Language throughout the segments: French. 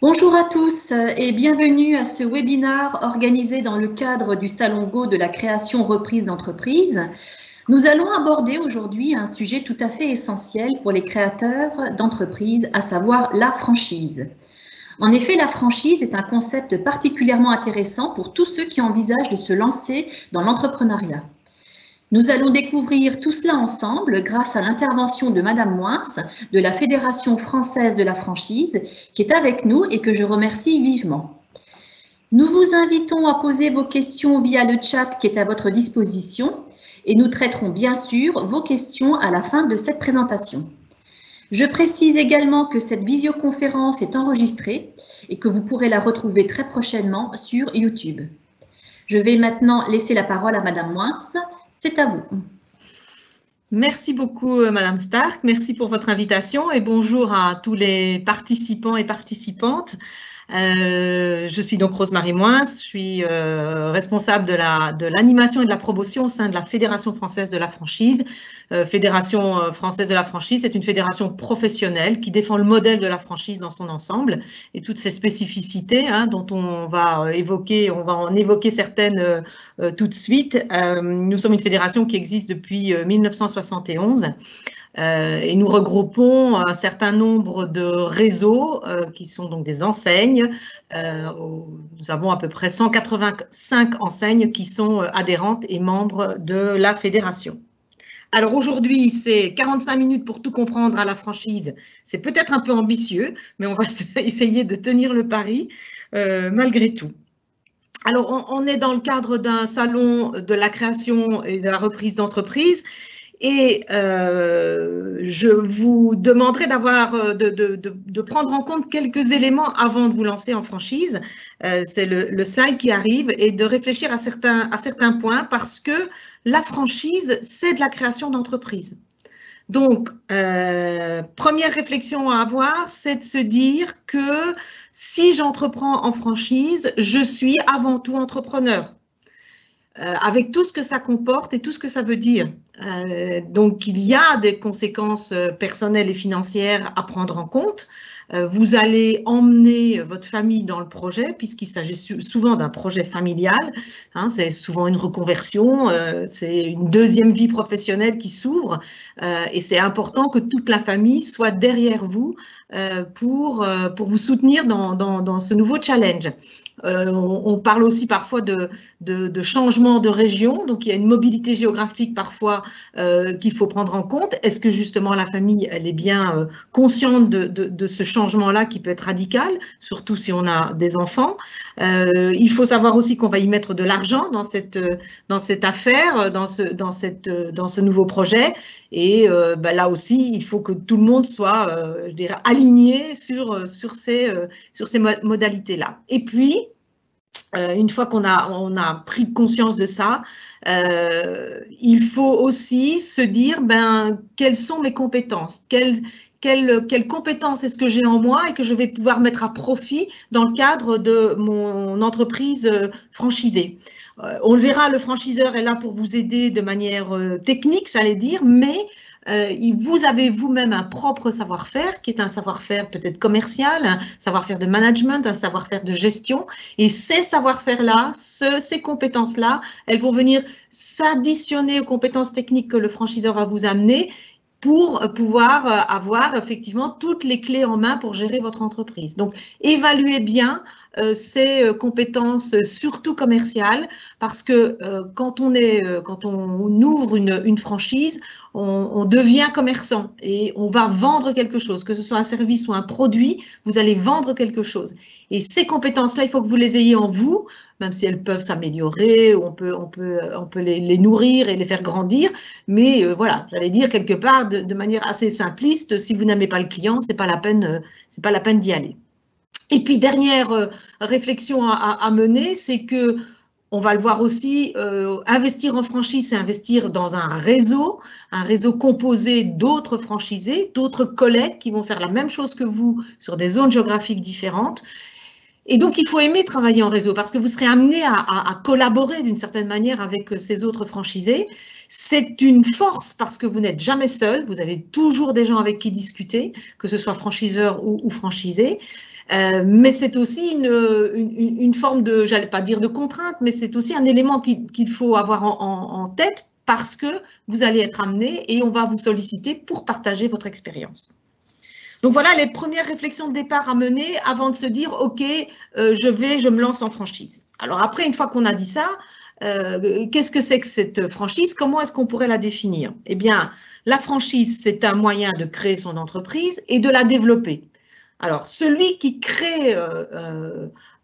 Bonjour à tous et bienvenue à ce webinaire organisé dans le cadre du Salon Go de la création reprise d'entreprise. Nous allons aborder aujourd'hui un sujet tout à fait essentiel pour les créateurs d'entreprises, à savoir la franchise. En effet, la franchise est un concept particulièrement intéressant pour tous ceux qui envisagent de se lancer dans l'entrepreneuriat. Nous allons découvrir tout cela ensemble grâce à l'intervention de Madame Moins de la Fédération française de la franchise qui est avec nous et que je remercie vivement. Nous vous invitons à poser vos questions via le chat qui est à votre disposition et nous traiterons bien sûr vos questions à la fin de cette présentation. Je précise également que cette visioconférence est enregistrée et que vous pourrez la retrouver très prochainement sur YouTube. Je vais maintenant laisser la parole à Madame Moins. C'est à vous. Merci beaucoup, Madame Stark. Merci pour votre invitation et bonjour à tous les participants et participantes. Je suis donc Rosemarie Moins, je suis responsable de l'animation et de la promotion au sein de la Fédération française de la franchise. Fédération française de la franchise, c'est une fédération professionnelle qui défend le modèle de la franchise dans son ensemble et toutes ses spécificités dont on va en évoquer certaines tout de suite. Nous sommes une fédération qui existe depuis 1971. Et nous regroupons un certain nombre de réseaux qui sont donc des enseignes. Nous avons à peu près 185 enseignes qui sont adhérentes et membres de la fédération. Alors aujourd'hui, c'est 45 minutes pour tout comprendre à la franchise. C'est peut-être un peu ambitieux, mais on va essayer de tenir le pari malgré tout. Alors, on est dans le cadre d'un salon de la création et de la reprise d'entreprise. Et je vous demanderai de prendre en compte quelques éléments avant de vous lancer en franchise. C'est le slide qui arrive et de réfléchir à certains points parce que la franchise, c'est de la création d'entreprise. Donc, première réflexion à avoir, c'est de se dire que si j'entreprends en franchise, je suis avant tout entrepreneur. Avec tout ce que ça comporte et tout ce que ça veut dire. Donc, il y a des conséquences personnelles et financières à prendre en compte. Vous allez emmener votre famille dans le projet puisqu'il s'agit souvent d'un projet familial. C'est souvent une reconversion, c'est une deuxième vie professionnelle qui s'ouvre et c'est important que toute la famille soit derrière vous pour vous soutenir dans ce nouveau challenge. On parle aussi parfois de changement de région, donc il y a une mobilité géographique parfois qu'il faut prendre en compte. Est-ce que justement la famille, elle est bien consciente de ce changement-là qui peut être radical, surtout si on a des enfants. Il faut savoir aussi qu'on va y mettre de l'argent dans cette affaire, dans ce nouveau projet. Et là aussi, il faut que tout le monde soit, je dirais, aligné sur ces modalités-là. Et puis, une fois qu'on a pris conscience de ça, il faut aussi se dire quelles sont mes compétences, quelles compétences est-ce que j'ai en moi et que je vais pouvoir mettre à profit dans le cadre de mon entreprise franchisée. On le verra, le franchiseur est là pour vous aider de manière technique, j'allais dire, mais vous avez vous-même un propre savoir-faire qui est un savoir-faire peut-être commercial, un savoir-faire de management, un savoir-faire de gestion. Et ces savoir-faire-là, ces compétences-là, elles vont venir s'additionner aux compétences techniques que le franchiseur va vous amener pour pouvoir avoir effectivement toutes les clés en main pour gérer votre entreprise. Donc, évaluez bien ces compétences, surtout commerciales, parce que quand on ouvre une franchise, on devient commerçant et on va vendre quelque chose, que ce soit un service ou un produit, vous allez vendre quelque chose. Et ces compétences-là, il faut que vous les ayez en vous, même si elles peuvent s'améliorer, on peut les nourrir et les faire grandir, mais voilà, j'allais dire quelque part de manière assez simpliste, si vous n'aimez pas le client, c'est pas la peine d'y aller. Et puis, dernière réflexion à mener, c'est que, on va le voir aussi, investir en franchise, c'est investir dans un réseau composé d'autres franchisés, d'autres collègues qui vont faire la même chose que vous sur des zones géographiques différentes. Et donc, il faut aimer travailler en réseau parce que vous serez amené à collaborer d'une certaine manière avec ces autres franchisés. C'est une force parce que vous n'êtes jamais seul, vous avez toujours des gens avec qui discuter, que ce soit franchiseur ou franchisé. Mais c'est aussi une forme de, j'allais pas dire de contrainte, mais c'est aussi un élément qu'il faut avoir en tête parce que vous allez être amené et on va vous solliciter pour partager votre expérience. Donc voilà les premières réflexions de départ à mener avant de se dire « Ok, je me lance en franchise ». Alors après, une fois qu'on a dit ça, qu'est-ce que c'est que cette franchise? Comment est-ce qu'on pourrait la définir? Eh bien, la franchise, c'est un moyen de créer son entreprise et de la développer. Alors, celui qui crée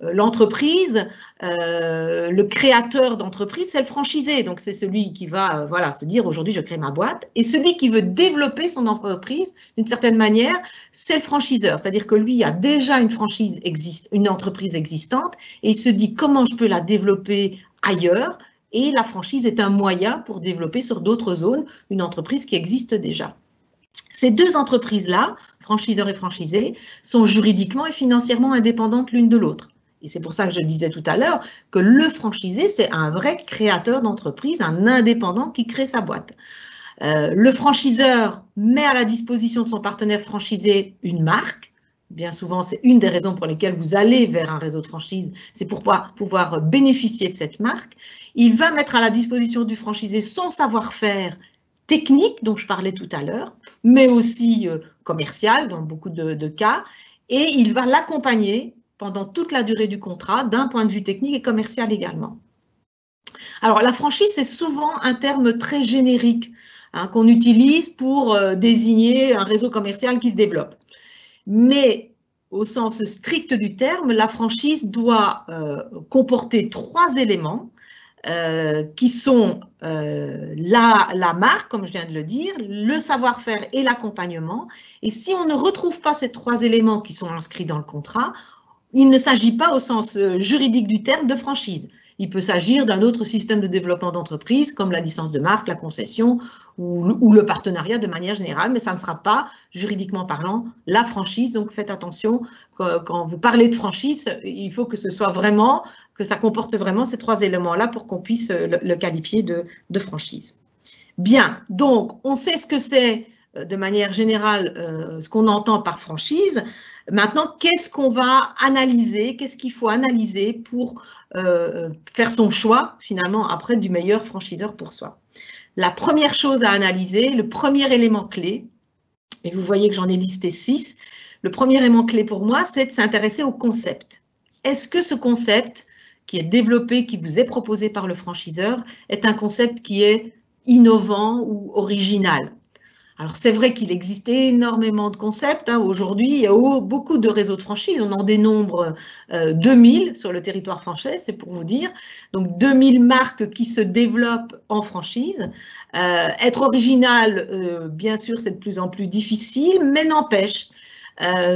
l'entreprise, le créateur d'entreprise, c'est le franchisé. Donc, c'est celui qui va voilà, se dire aujourd'hui, je crée ma boîte. Et celui qui veut développer son entreprise, d'une certaine manière, c'est le franchiseur. C'est-à-dire que lui a déjà une entreprise existante et il se dit comment je peux la développer ailleurs. Et la franchise est un moyen pour développer sur d'autres zones une entreprise qui existe déjà. Ces deux entreprises-là, franchiseur et franchisé, sont juridiquement et financièrement indépendantes l'une de l'autre. Et c'est pour ça que je disais tout à l'heure que le franchisé, c'est un vrai créateur d'entreprise, un indépendant qui crée sa boîte. Le franchiseur met à la disposition de son partenaire franchisé une marque. Bien souvent, c'est une des raisons pour lesquelles vous allez vers un réseau de franchise, c'est pour pouvoir bénéficier de cette marque. Il va mettre à la disposition du franchisé son savoir-faire technique dont je parlais tout à l'heure, mais aussi commercial dans beaucoup de cas, et il va l'accompagner pendant toute la durée du contrat d'un point de vue technique et commercial également. Alors la franchise, c'est souvent un terme très générique qu'on utilise pour désigner un réseau commercial qui se développe. Mais au sens strict du terme, la franchise doit comporter 3 éléments qui sont la marque, comme je viens de le dire, le savoir-faire et l'accompagnement. Et si on ne retrouve pas ces 3 éléments qui sont inscrits dans le contrat, il ne s'agit pas au sens juridique du terme de franchise. Il peut s'agir d'un autre système de développement d'entreprise, comme la licence de marque, la concession ou le partenariat de manière générale, mais ça ne sera pas, juridiquement parlant, la franchise. Donc faites attention, quand vous parlez de franchise, il faut que ce soit vraiment, que ça comporte vraiment ces 3 éléments-là pour qu'on puisse le qualifier de franchise. Bien, donc on sait ce que c'est de manière générale, ce qu'on entend par franchise. Maintenant, qu'est-ce qu'on va analyser? Qu'est-ce qu'il faut analyser pour faire son choix, finalement, après du meilleur franchiseur pour soi? La première chose à analyser, le premier élément clé, et vous voyez que j'en ai listé 6, le premier élément clé pour moi, c'est de s'intéresser au concept. Est-ce que ce concept qui est développé, qui vous est proposé par le franchiseur, est un concept qui est innovant ou original? Alors, c'est vrai qu'il existe énormément de concepts. Aujourd'hui, il y a beaucoup de réseaux de franchise. On en dénombre 2000 sur le territoire français, c'est pour vous dire. Donc, 2000 marques qui se développent en franchise. Être original, bien sûr, c'est de plus en plus difficile, mais n'empêche.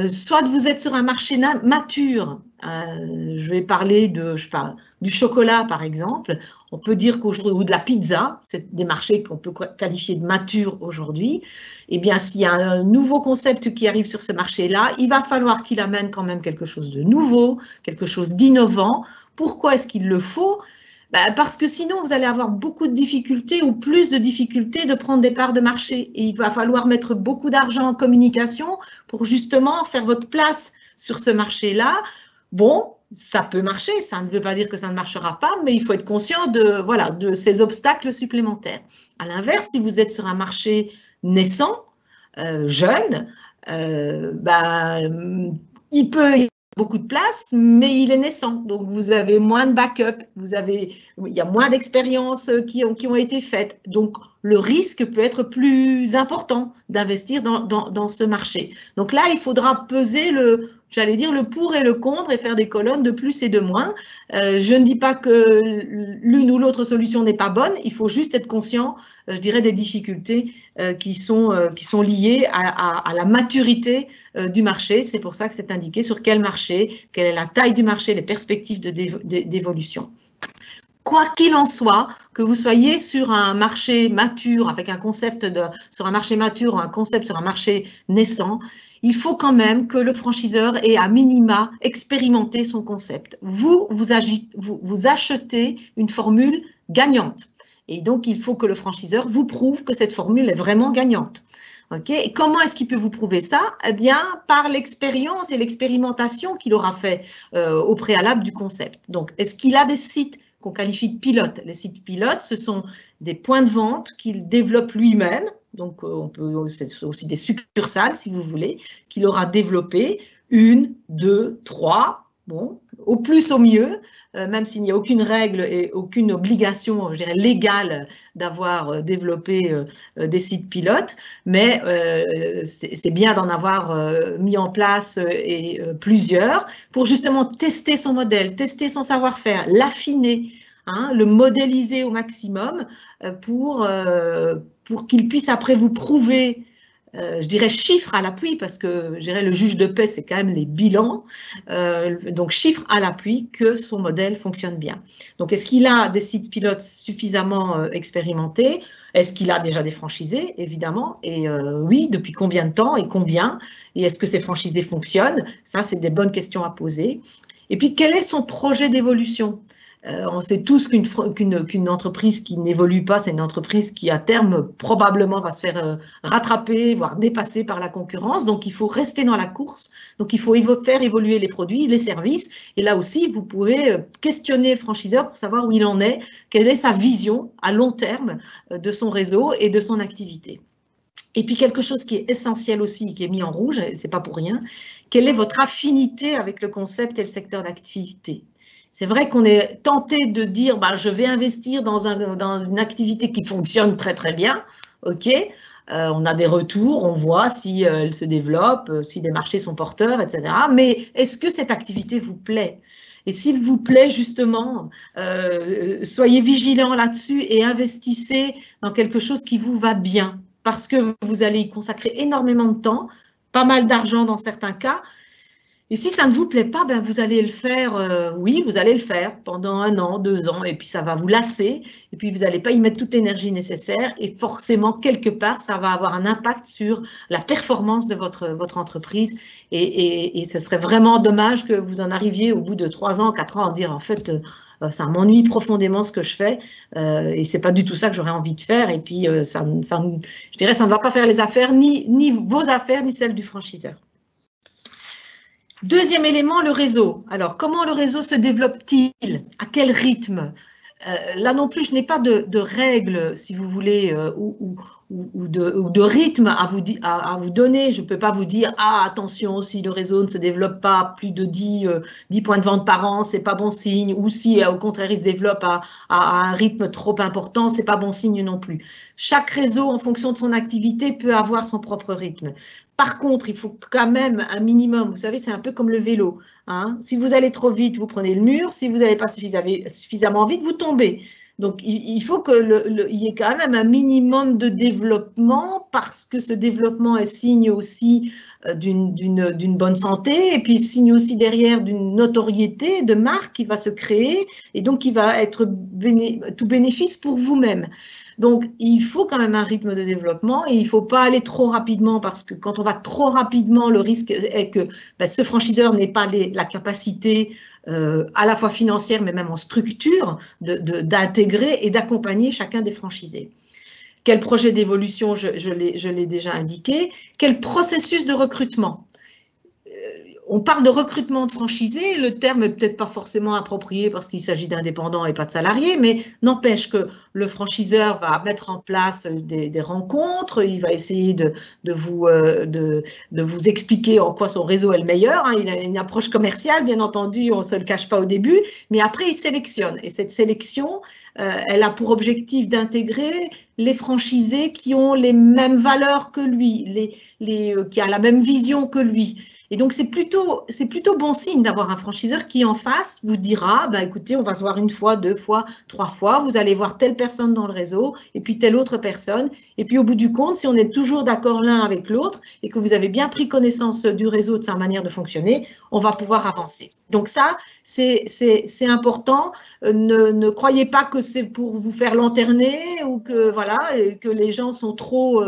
Soit vous êtes sur un marché mature, je vais parler du chocolat par exemple, on peut dire qu'aujourd'hui, ou de la pizza, c'est des marchés qu'on peut qualifier de matures aujourd'hui, eh bien s'il y a un nouveau concept qui arrive sur ce marché-là, il va falloir qu'il amène quand même quelque chose de nouveau, quelque chose d'innovant. Pourquoi est-ce qu'il le faut ? Parce que sinon, vous allez avoir beaucoup de difficultés ou plus de difficultés de prendre des parts de marché. Et il va falloir mettre beaucoup d'argent en communication pour justement faire votre place sur ce marché-là. Bon, ça peut marcher, ça ne veut pas dire que ça ne marchera pas, mais il faut être conscient de ces obstacles supplémentaires. À l'inverse, si vous êtes sur un marché naissant, jeune, il peut y beaucoup de place, mais il est naissant. Donc, vous avez moins de backup, il y a moins d'expériences qui ont été faites. Donc, le risque peut être plus important d'investir dans ce marché. Donc là, il faudra peser le pour et le contre et faire des colonnes de plus et de moins. Je ne dis pas que l'une ou l'autre solution n'est pas bonne, il faut juste être conscient, je dirais, des difficultés qui sont liées à la maturité du marché. C'est pour ça que c'est indiqué sur quel marché, quelle est la taille du marché, les perspectives d'évolution. quoi qu'il en soit, que vous soyez sur un marché mature, avec un concept sur un marché mature ou un concept sur un marché naissant, il faut quand même que le franchiseur ait à minima expérimenté son concept. Vous achetez une formule gagnante. Et donc, il faut que le franchiseur vous prouve que cette formule est vraiment gagnante. Okay. Et comment est-ce qu'il peut vous prouver ça? Eh bien, par l'expérience et l'expérimentation qu'il aura fait au préalable du concept. Donc, est-ce qu'il a des sites qu'on qualifie de pilotes? Les sites pilotes, ce sont des points de vente qu'il développe lui-même. Donc, c'est aussi des succursales, si vous voulez, qu'il aura développé, 1, 2, 3, bon, au plus, au mieux, même s'il n'y a aucune règle et aucune obligation, je dirais, légale d'avoir développé des sites pilotes, mais c'est bien d'en avoir mis en place plusieurs pour justement tester son modèle, tester son savoir-faire, l'affiner, hein, le modéliser au maximum pour qu'il puisse après vous prouver, je dirais chiffres à l'appui, parce que je dirais le juge de paix, c'est quand même les bilans, donc chiffres à l'appui que son modèle fonctionne bien. Donc, est-ce qu'il a des sites pilotes suffisamment expérimentés? Est-ce qu'il a déjà des franchisés, évidemment? Et oui, depuis combien de temps et combien? Et est-ce que ces franchisés fonctionnent? Ça, c'est des bonnes questions à poser. Et puis, quel est son projet d'évolution? On sait tous qu'une entreprise qui n'évolue pas, c'est une entreprise qui, à terme, probablement va se faire rattraper, voire dépasser par la concurrence. Donc, il faut rester dans la course. Donc, il faut faire évoluer les produits, les services. Et là aussi, vous pouvez questionner le franchiseur pour savoir où il en est, quelle est sa vision à long terme de son réseau et de son activité. Et puis, quelque chose qui est essentiel aussi, qui est mis en rouge, et ce n'est pas pour rien, quelle est votre affinité avec le concept et le secteur d'activité? C'est vrai qu'on est tenté de dire bah, je vais investir dans une activité qui fonctionne très très bien, ok, on a des retours, on voit si elle se développe, si les marchés sont porteurs, etc. Mais est-ce que cette activité vous plaît? Et s'il vous plaît, justement, soyez vigilants là-dessus et investissez dans quelque chose qui vous va bien, parce que vous allez y consacrer énormément de temps, pas mal d'argent dans certains cas. Et si ça ne vous plaît pas, ben vous allez le faire, oui, vous allez le faire pendant 1 an, 2 ans, et puis ça va vous lasser, et puis vous n'allez pas y mettre toute l'énergie nécessaire, et forcément, quelque part, ça va avoir un impact sur la performance de votre entreprise, et ce serait vraiment dommage que vous en arriviez au bout de 3 ans, 4 ans, à dire, en fait, ça m'ennuie profondément ce que je fais, et c'est pas du tout ça que j'aurais envie de faire, et puis je dirais, ça ne va pas faire les affaires, ni vos affaires, ni celles du franchiseur. Deuxième élément, le réseau. Alors, comment le réseau se développe-t-il? À quel rythme? Là non plus, je n'ai pas de règles, si vous voulez, ou de rythme à vous donner. Je ne peux pas vous dire « Ah, attention, si le réseau ne se développe pas à plus de 10 points de vente par an, ce n'est pas bon signe. » Ou si, au contraire, il se développe à un rythme trop important, ce n'est pas bon signe non plus. Chaque réseau, en fonction de son activité, peut avoir son propre rythme. Par contre, il faut quand même un minimum. Vous savez, c'est un peu comme le vélo. Hein. Si vous allez trop vite, vous prenez le mur. Si vous n'allez pas suffisamment vite, vous tombez. Donc, il faut qu'il y ait quand même un minimum de développement parce que ce développement est signe aussi d'une bonne santé et puis signe aussi derrière d'une notoriété de marque qui va se créer et donc qui va être tout bénéfice pour vous-même. Donc, il faut quand même un rythme de développement et il ne faut pas aller trop rapidement parce que quand on va trop rapidement, le risque est que ce franchiseur n'ait pas la capacité à la fois financière mais même en structure d'intégrer et d'accompagner chacun des franchisés. Quel projet d'évolution, je l'ai déjà indiqué. Quel processus de recrutement? On parle de recrutement de franchisés, le terme n'est peut-être pas forcément approprié parce qu'il s'agit d'indépendants et pas de salariés, mais n'empêche que le franchiseur va mettre en place des rencontres, il va essayer de vous expliquer en quoi son réseau est le meilleur. Hein. Il a une approche commerciale, bien entendu, on ne se le cache pas au début, mais après il sélectionne. Et cette sélection, elle a pour objectif d'intégrer les franchisés qui ont les mêmes valeurs que lui, qui a la même vision que lui. Et donc, c'est plutôt bon signe d'avoir un franchiseur qui, en face, vous dira, bah, écoutez, on va se voir 1 fois, 2 fois, 3 fois, vous allez voir telle personne dans le réseau, et puis telle autre personne. Et puis, au bout du compte, si on est toujours d'accord l'un avec l'autre, et que vous avez bien pris connaissance du réseau, de sa manière de fonctionner, on va pouvoir avancer. Donc ça, c'est important. Ne croyez pas que c'est pour vous faire lanterner ou que, voilà, et que les gens sont trop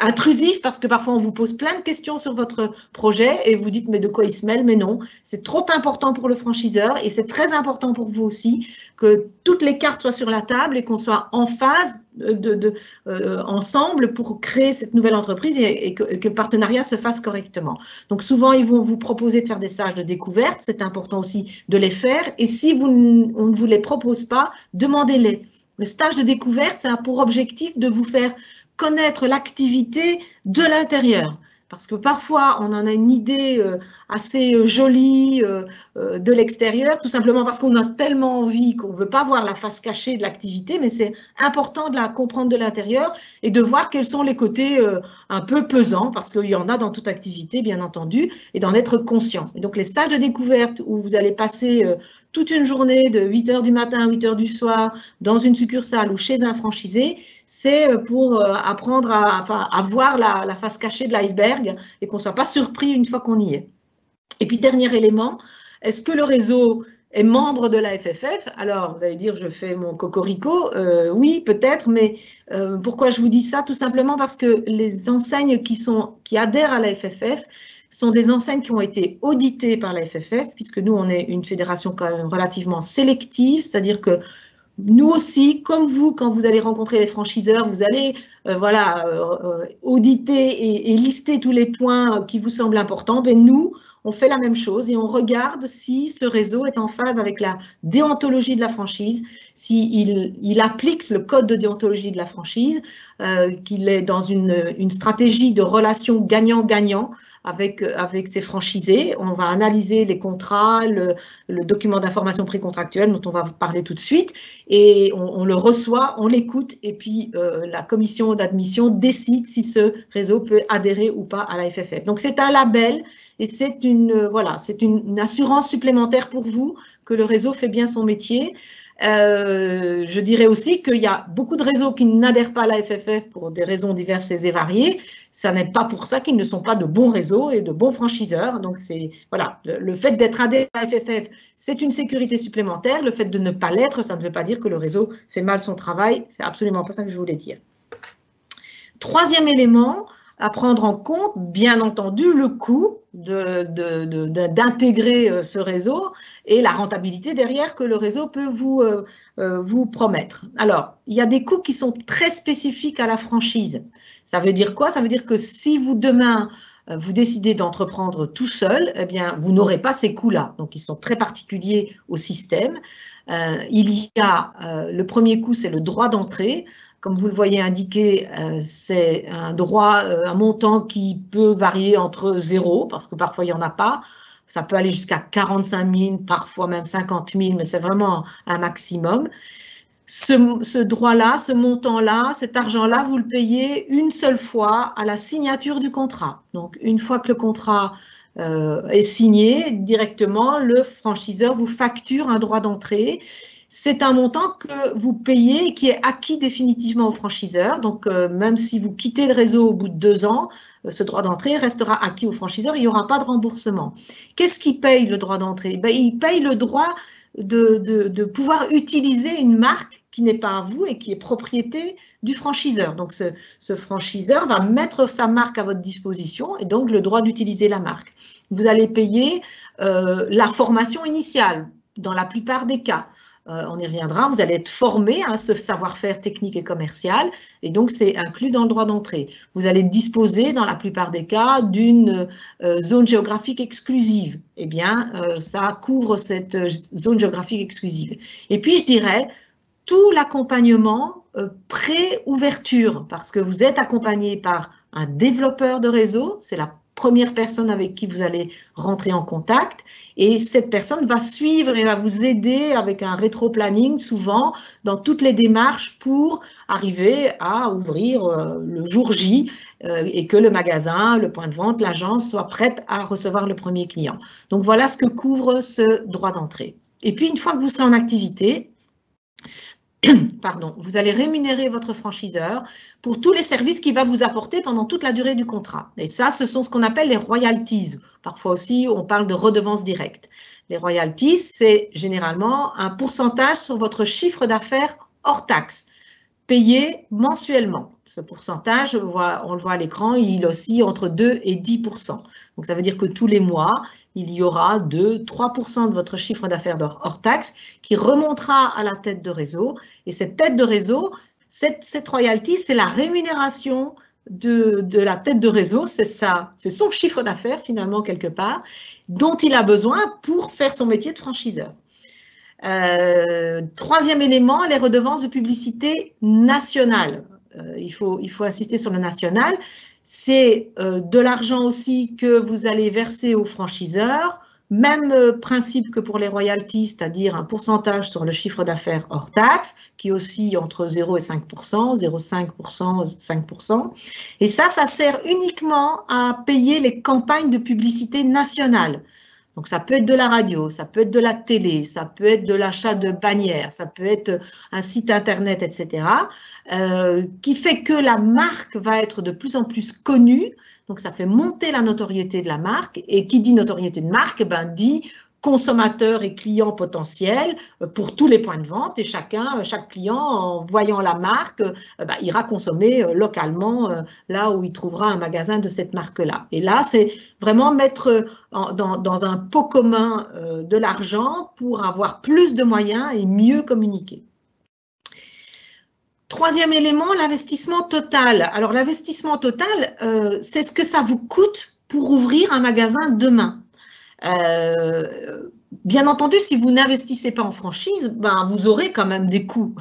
intrusifs, parce que parfois on vous pose plein de questions sur votre projet et vous dites mais de quoi il se mêle, mais non, c'est trop important pour le franchiseur et c'est très important pour vous aussi que toutes les cartes soient sur la table et qu'on soit en phase ensemble pour créer cette nouvelle entreprise et que le partenariat se fasse correctement. Donc souvent ils vont vous proposer de faire des stages de découverte, c'est important aussi de les faire, et si on ne vous les propose pas, demandez-les. Le stage de découverte, ça a pour objectif de vous faire connaître l'activité de l'intérieur. Parce que parfois, on en a une idée assez jolie de l'extérieur, tout simplement parce qu'on a tellement envie qu'on ne veut pas voir la face cachée de l'activité, mais c'est important de la comprendre de l'intérieur et de voir quels sont les côtés un peu pesants, parce qu'il y en a dans toute activité, bien entendu, et d'en être conscient. Et donc, les stages de découverte où vous allez passer toute une journée de 8 h du matin à 8 h du soir dans une succursale ou chez un franchisé, c'est pour apprendre à voir la face cachée de l'iceberg et qu'on ne soit pas surpris une fois qu'on y est. Et puis, dernier élément, est-ce que le réseau est membre de la FFF? Alors, vous allez dire, je fais mon cocorico. Oui, peut-être, mais pourquoi je vous dis ça? Tout simplement parce que les enseignes qui adhèrent à la FFF sont des enseignes qui ont été auditées par la FFF, puisque nous, on est une fédération quand même relativement sélective, c'est-à-dire que nous aussi, comme vous, quand vous allez rencontrer les franchiseurs, vous allez auditer et lister tous les points qui vous semblent importants. Ben nous, on fait la même chose et on regarde si ce réseau est en phase avec la déontologie de la franchise, s'il applique le code de déontologie de la franchise, qu'il est dans une stratégie de relation gagnant-gagnant avec ses franchisés. On va analyser les contrats, le document d'information précontractuelle dont on va vous parler tout de suite, et on le reçoit, on l'écoute, et puis la commission d'admission décide si ce réseau peut adhérer ou pas à la FFF. Donc c'est un label et c'est une assurance supplémentaire pour vous que le réseau fait bien son métier. Je dirais aussi qu'il y a beaucoup de réseaux qui n'adhèrent pas à la FFF pour des raisons diverses et variées. Ça n'est pas pour ça qu'ils ne sont pas de bons réseaux et de bons franchiseurs. Donc, voilà, le fait d'être adhéré à la FFF, c'est une sécurité supplémentaire. Le fait de ne pas l'être, ça ne veut pas dire que le réseau fait mal son travail. C'est absolument pas ça que je voulais dire. Troisième élément à prendre en compte, bien entendu, le coût d'intégrer ce réseau et la rentabilité derrière que le réseau peut vous promettre. Alors, il y a des coûts qui sont très spécifiques à la franchise. Ça veut dire quoi? Ça veut dire que si vous, demain, vous décidez d'entreprendre tout seul, eh bien, vous n'aurez pas ces coûts-là. Donc, ils sont très particuliers au système. Il y a, le premier coût, c'est le droit d'entrée. Comme vous le voyez indiqué, c'est un droit, un montant qui peut varier entre 0, parce que parfois il n'y en a pas. Ça peut aller jusqu'à 45 000, parfois même 50 000, mais c'est vraiment un maximum. Ce droit-là, ce montant-là, cet argent-là, vous le payez une seule fois à la signature du contrat. Donc, une fois que le contrat est signé, directement, le franchiseur vous facture un droit d'entrée. C'est un montant que vous payez et qui est acquis définitivement au franchiseur. Donc, même si vous quittez le réseau au bout de 2 ans, ce droit d'entrée restera acquis au franchiseur. Il n'y aura pas de remboursement. Qu'est-ce qui paye le droit d'entrée? Ben, il paye le droit de pouvoir utiliser une marque qui n'est pas à vous et qui est propriété du franchiseur. Donc, ce franchiseur va mettre sa marque à votre disposition et donc le droit d'utiliser la marque. Vous allez payer la formation initiale dans la plupart des cas. On y reviendra, vous allez être formé à ce savoir-faire technique et commercial et donc c'est inclus dans le droit d'entrée. Vous allez disposer dans la plupart des cas d'une zone géographique exclusive. Eh bien, ça couvre cette zone géographique exclusive. Et puis, je dirais, tout l'accompagnement pré-ouverture, parce que vous êtes accompagné par un développeur de réseau, c'est la première personne avec qui vous allez rentrer en contact et cette personne va suivre et va vous aider avec un rétro-planning souvent dans toutes les démarches pour arriver à ouvrir le jour J et que le magasin, le point de vente, l'agence soit prête à recevoir le premier client. Donc voilà ce que couvre ce droit d'entrée. Et puis une fois que vous serez en activité, pardon, vous allez rémunérer votre franchiseur pour tous les services qu'il va vous apporter pendant toute la durée du contrat. Et ça, ce sont ce qu'on appelle les royalties. Parfois aussi, on parle de redevances directes. Les royalties, c'est généralement un pourcentage sur votre chiffre d'affaires hors taxe, payé mensuellement. Ce pourcentage, on le voit à l'écran, il oscille entre 2 et 10%. Donc, ça veut dire que tous les mois, il y aura 2-3% de votre chiffre d'affaires hors taxe qui remontera à la tête de réseau. Et cette tête de réseau, cette royalty, c'est la rémunération de la tête de réseau, c'est son chiffre d'affaires finalement quelque part, dont il a besoin pour faire son métier de franchiseur. Troisième élément, les redevances de publicité nationale. Il faut insister sur le national. C'est de l'argent aussi que vous allez verser aux franchiseurs. Même principe que pour les royalties, c'est-à-dire un pourcentage sur le chiffre d'affaires hors taxe, qui oscille entre 0 et 5%, 0,5%, 5%. Et ça sert uniquement à payer les campagnes de publicité nationales. Donc, ça peut être de la radio, ça peut être de la télé, ça peut être de l'achat de bannières, ça peut être un site internet, etc., qui fait que la marque va être de plus en plus connue. Donc, ça fait monter la notoriété de la marque. Et qui dit notoriété de marque, dit consommateurs et clients potentiels pour tous les points de vente. Et chaque client, en voyant la marque, ira consommer localement là où il trouvera un magasin de cette marque-là. Et là, c'est vraiment mettre dans un pot commun de l'argent pour avoir plus de moyens et mieux communiquer. Troisième élément, l'investissement total. Alors, l'investissement total, c'est ce que ça vous coûte pour ouvrir un magasin demain. Bien entendu, si vous n'investissez pas en franchise, vous aurez quand même des coûts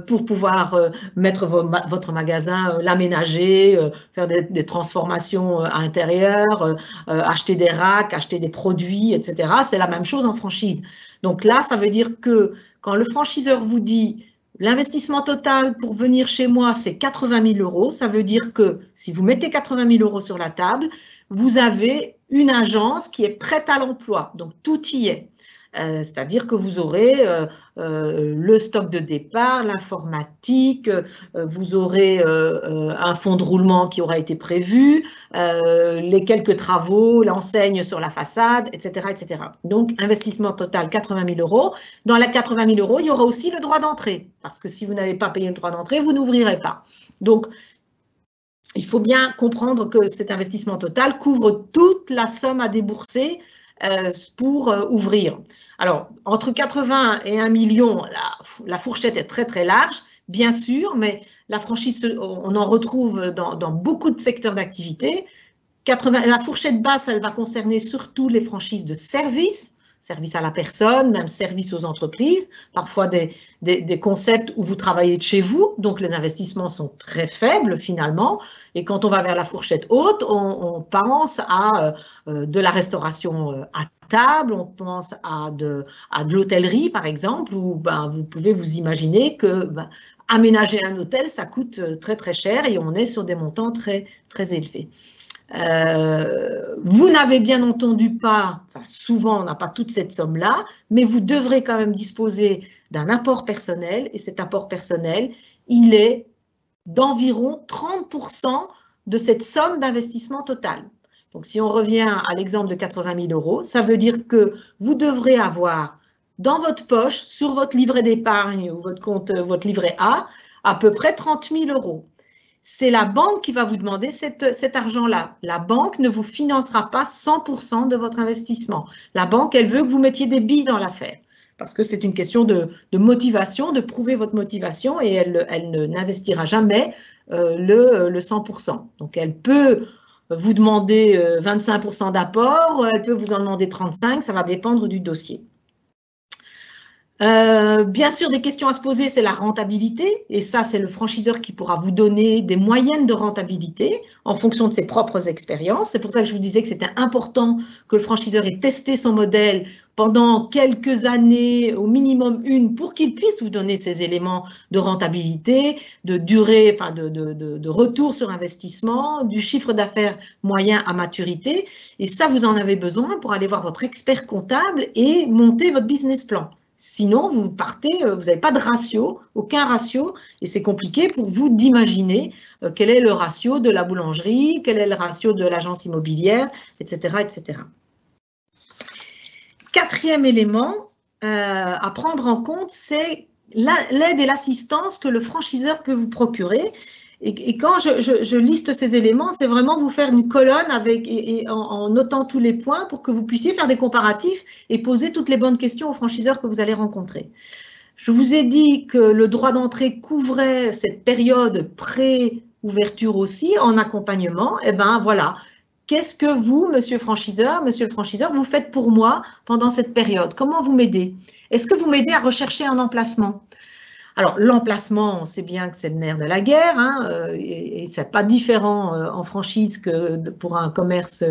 pour pouvoir mettre votre magasin, l'aménager, faire des transformations à l'intérieur, acheter des racks, acheter des produits, etc. C'est la même chose en franchise. Donc là, ça veut dire que quand le franchiseur vous dit l'investissement total pour venir chez moi, c'est 80 000 €. Ça veut dire que si vous mettez 80 000 € sur la table, vous avez une agence qui est prête à l'emploi. Donc, tout y est. C'est-à-dire que vous aurez le stock de départ, l'informatique, vous aurez un fonds de roulement qui aura été prévu, les quelques travaux, l'enseigne sur la façade, etc., etc. Donc, investissement total 80 000 €. Dans les 80 000 €, il y aura aussi le droit d'entrée, parce que si vous n'avez pas payé le droit d'entrée, vous n'ouvrirez pas. Donc, il faut bien comprendre que cet investissement total couvre toute la somme à débourser pour ouvrir. Alors, entre 80 et 1 million, la fourchette est très, très large, bien sûr, mais la franchise, on en retrouve dans beaucoup de secteurs d'activité. La fourchette basse, elle va concerner surtout les franchises de services à la personne, même service aux entreprises, parfois des concepts où vous travaillez de chez vous, donc les investissements sont très faibles finalement. Et quand on va vers la fourchette haute, on pense à de la restauration à table, on pense à de l'hôtellerie par exemple, où vous pouvez vous imaginer que aménager un hôtel, ça coûte très très cher et on est sur des montants très très élevés. Vous n'avez bien entendu pas, souvent on n'a pas toute cette somme-là, mais vous devrez quand même disposer d'un apport personnel et cet apport personnel, il est d'environ 30% de cette somme d'investissement total. Donc si on revient à l'exemple de 80 000 €, ça veut dire que vous devrez avoir dans votre poche, sur votre livret d'épargne ou votre compte, votre livret A, à peu près 30 000 €. C'est la banque qui va vous demander cet argent-là. La banque ne vous financera pas 100% de votre investissement. La banque, elle veut que vous mettiez des billes dans l'affaire parce que c'est une question de motivation, de prouver votre motivation et elle n'investira jamais le 100%. Donc, elle peut vous demander 25% d'apport, elle peut vous en demander 35%, ça va dépendre du dossier. Bien sûr, des questions à se poser, c'est la rentabilité. Et ça, c'est le franchiseur qui pourra vous donner des moyennes de rentabilité en fonction de ses propres expériences. C'est pour ça que je vous disais que c'était important que le franchiseur ait testé son modèle pendant quelques années, au minimum une, pour qu'il puisse vous donner ces éléments de rentabilité, de durée, enfin de retour sur investissement, du chiffre d'affaires moyen à maturité. Et ça, vous en avez besoin pour aller voir votre expert comptable et monter votre business plan. Sinon, vous partez, vous n'avez pas de ratio, aucun ratio, et c'est compliqué pour vous d'imaginer quel est le ratio de la boulangerie, quel est le ratio de l'agence immobilière, etc., etc. Quatrième élément à prendre en compte, c'est l'aide et l'assistance que le franchiseur peut vous procurer. Et quand je liste ces éléments, c'est vraiment vous faire une colonne en notant tous les points pour que vous puissiez faire des comparatifs et poser toutes les bonnes questions aux franchiseurs que vous allez rencontrer. Je vous ai dit que le droit d'entrée couvrait cette période pré-ouverture aussi en accompagnement. Eh bien voilà, qu'est-ce que vous, monsieur le franchiseur, vous faites pour moi pendant cette période? Comment vous m'aidez? Est-ce que vous m'aidez à rechercher un emplacement? Alors, l'emplacement, on sait bien que c'est le nerf de la guerre, hein, et c'est pas différent en franchise que pour un commerce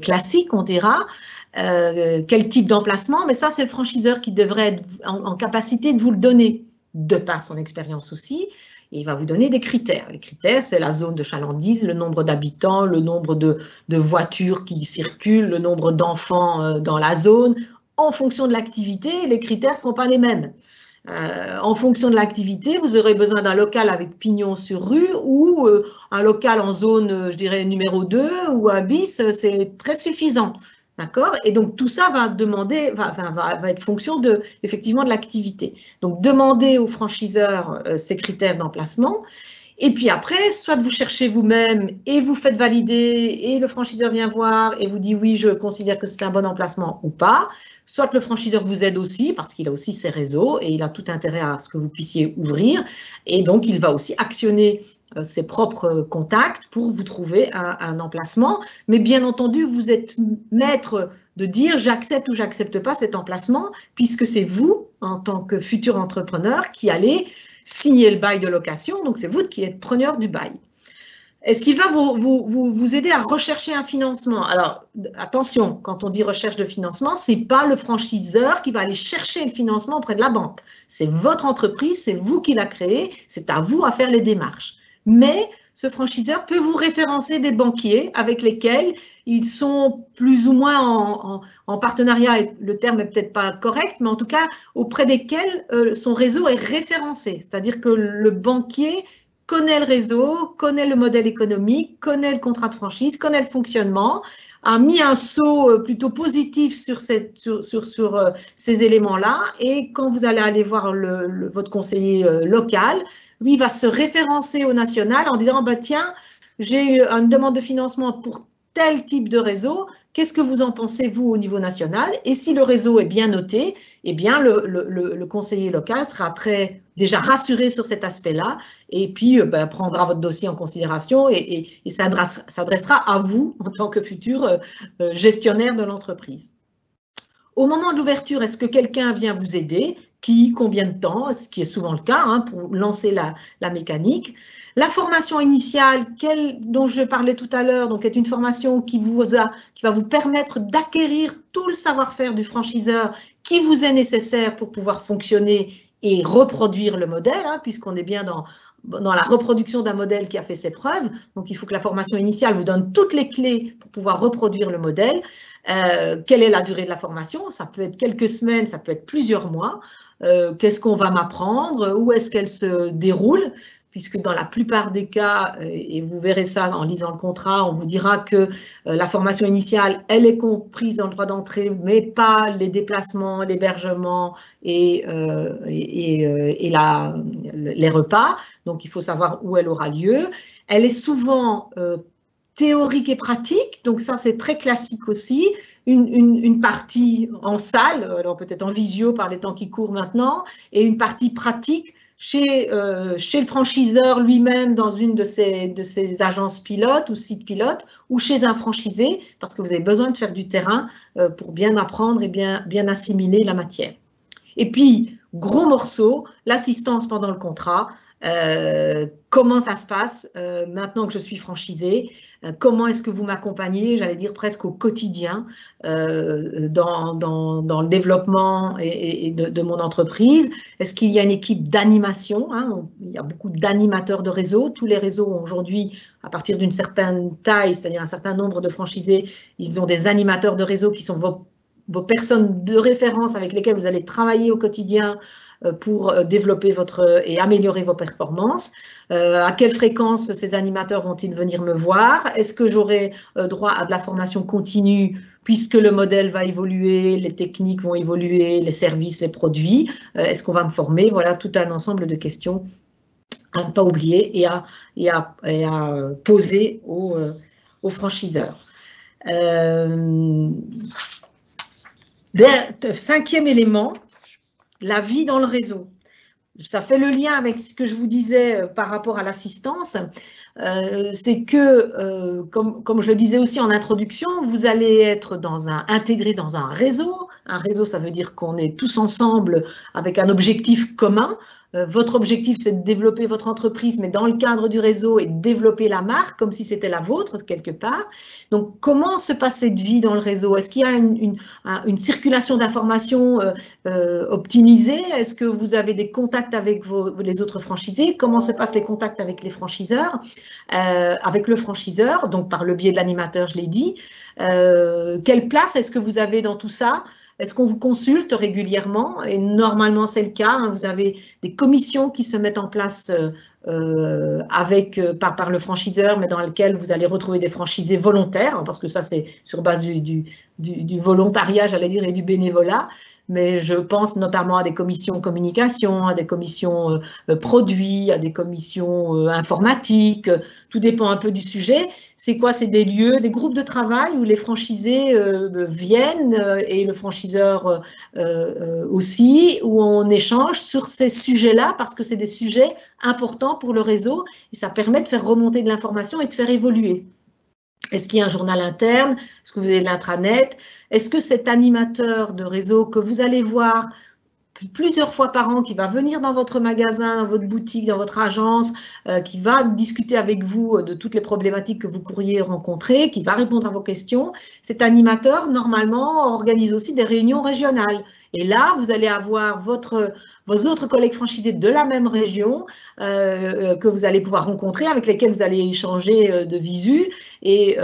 classique, on dira. Quel type d'emplacement? Mais ça, c'est le franchiseur qui devrait être en capacité de vous le donner, de par son expérience aussi. Et il va vous donner des critères. Les critères, c'est la zone de chalandise, le nombre d'habitants, le nombre de voitures qui circulent, le nombre d'enfants dans la zone. En fonction de l'activité, les critères ne seront pas les mêmes. En fonction de l'activité, vous aurez besoin d'un local avec pignon sur rue ou un local en zone, je dirais, numéro 2 ou un bis, c'est très suffisant. D'accord? Et donc, tout ça va être fonction effectivement de l'activité. Donc, demandez au franchiseur ces critères d'emplacement. Et puis après, soit vous cherchez vous-même et vous faites valider et le franchiseur vient voir et vous dit oui, je considère que c'est un bon emplacement ou pas. Soit le franchiseur vous aide aussi parce qu'il a aussi ses réseaux et il a tout intérêt à ce que vous puissiez ouvrir. Et donc, il va aussi actionner ses propres contacts pour vous trouver un emplacement. Mais bien entendu, vous êtes maître de dire j'accepte ou j'accepte pas cet emplacement puisque c'est vous, en tant que futur entrepreneur, qui allez signer le bail de location, donc c'est vous qui êtes preneur du bail. Est-ce qu'il va vous aider à rechercher un financement? Alors, attention, quand on dit recherche de financement, ce n'est pas le franchiseur qui va aller chercher le financement auprès de la banque. C'est votre entreprise, c'est vous qui la créez, c'est à vous à faire les démarches. Mais ce franchiseur peut vous référencer des banquiers avec lesquels ils sont plus ou moins en partenariat, le terme n'est peut-être pas correct, mais en tout cas auprès desquels son réseau est référencé. C'est-à-dire que le banquier connaît le réseau, connaît le modèle économique, connaît le contrat de franchise, connaît le fonctionnement, a mis un saut plutôt positif sur ces éléments-là. Et quand vous allez aller voir votre conseiller local, lui va se référencer au national en disant bah, « Tiens, j'ai une demande de financement pour tel type de réseau, qu'est-ce que vous en pensez, vous, au niveau national ?» Et si le réseau est bien noté, eh bien, le conseiller local sera déjà rassuré sur cet aspect-là et puis prendra votre dossier en considération et s'adressera à vous en tant que futur gestionnaire de l'entreprise. Au moment de l'ouverture, est-ce que quelqu'un vient vous aider? Qui, combien de temps? Ce qui est souvent le cas hein, pour lancer la mécanique. La formation initiale, dont je parlais tout à l'heure, donc est une formation qui va vous permettre d'acquérir tout le savoir-faire du franchiseur qui vous est nécessaire pour pouvoir fonctionner et reproduire le modèle, hein, puisqu'on est bien dans la reproduction d'un modèle qui a fait ses preuves. Donc, il faut que la formation initiale vous donne toutes les clés pour pouvoir reproduire le modèle. Quelle est la durée de la formation? Ça peut être quelques semaines, ça peut être plusieurs mois. Qu'est-ce qu'on va m'apprendre? Où est-ce qu'elle se déroule? Puisque dans la plupart des cas, et vous verrez ça en lisant le contrat, on vous dira que la formation initiale, elle est comprise dans le droit d'entrée, mais pas les déplacements, l'hébergement et les repas. Donc, il faut savoir où elle aura lieu. Elle est souvent théorique et pratique, donc ça, c'est très classique aussi. Une partie en salle, alors peut-être en visio par les temps qui courent maintenant, et une partie pratique chez le franchiseur lui-même dans une de ses agences pilotes ou sites pilotes ou chez un franchisé parce que vous avez besoin de faire du terrain pour bien apprendre et bien assimiler la matière. Et puis, gros morceau, l'assistance pendant le contrat. Comment ça se passe maintenant que je suis franchisée? Comment est-ce que vous m'accompagnez, j'allais dire presque au quotidien, dans le développement de mon entreprise? Est-ce qu'il y a une équipe d'animation hein? Il y a beaucoup d'animateurs de réseau. Tous les réseaux aujourd'hui, à partir d'une certaine taille, c'est-à-dire un certain nombre de franchisés, ils ont des animateurs de réseau qui sont vos personnes de référence avec lesquelles vous allez travailler au quotidien pour développer et améliorer vos performances. À quelle fréquence ces animateurs vont-ils venir me voir? Est-ce que j'aurai droit à de la formation continue puisque le modèle va évoluer, les techniques vont évoluer, les services, les produits? Est-ce qu'on va me former? Voilà tout un ensemble de questions à ne pas oublier et à poser aux franchiseurs. Cinquième élément, la vie dans le réseau. Ça fait le lien avec ce que je vous disais par rapport à l'assistance. C'est que, comme je le disais aussi en introduction, vous allez être intégré dans un réseau. Un réseau, ça veut dire qu'on est tous ensemble avec un objectif commun. Votre objectif, c'est de développer votre entreprise, mais dans le cadre du réseau et de développer la marque comme si c'était la vôtre quelque part. Donc, comment se passe cette vie dans le réseau? Est-ce qu'il y a une circulation d'informations optimisée? Est-ce que vous avez des contacts avec les autres franchisés? Comment se passent les contacts avec les franchiseurs? Avec le franchiseur, donc par le biais de l'animateur, je l'ai dit. Quelle place est-ce que vous avez dans tout ça? Est-ce qu'on vous consulte régulièrement? Et normalement, c'est le cas. Hein. Vous avez des commissions qui se mettent en place par le franchiseur, mais dans lesquelles vous allez retrouver des franchisés volontaires, parce que ça, c'est sur base du volontariat, j'allais dire, et du bénévolat. Mais je pense notamment à des commissions communication, à des commissions produits, à des commissions informatiques. Tout dépend un peu du sujet. C'est quoi? C'est des lieux, des groupes de travail où les franchisés viennent et le franchiseur aussi, où on échange sur ces sujets-là parce que c'est des sujets importants pour le réseau et ça permet de faire remonter de l'information et de faire évoluer. Est-ce qu'il y a un journal interne? Est-ce que vous avez l'intranet? Est-ce que cet animateur de réseau que vous allez voir plusieurs fois par an, qui va venir dans votre magasin, dans votre boutique, dans votre agence, qui va discuter avec vous de toutes les problématiques que vous pourriez rencontrer, qui va répondre à vos questions, cet animateur, normalement, organise aussi des réunions régionales. Et là, vous allez avoir vos autres collègues franchisés de la même région que vous allez pouvoir rencontrer, avec lesquels vous allez échanger de visu et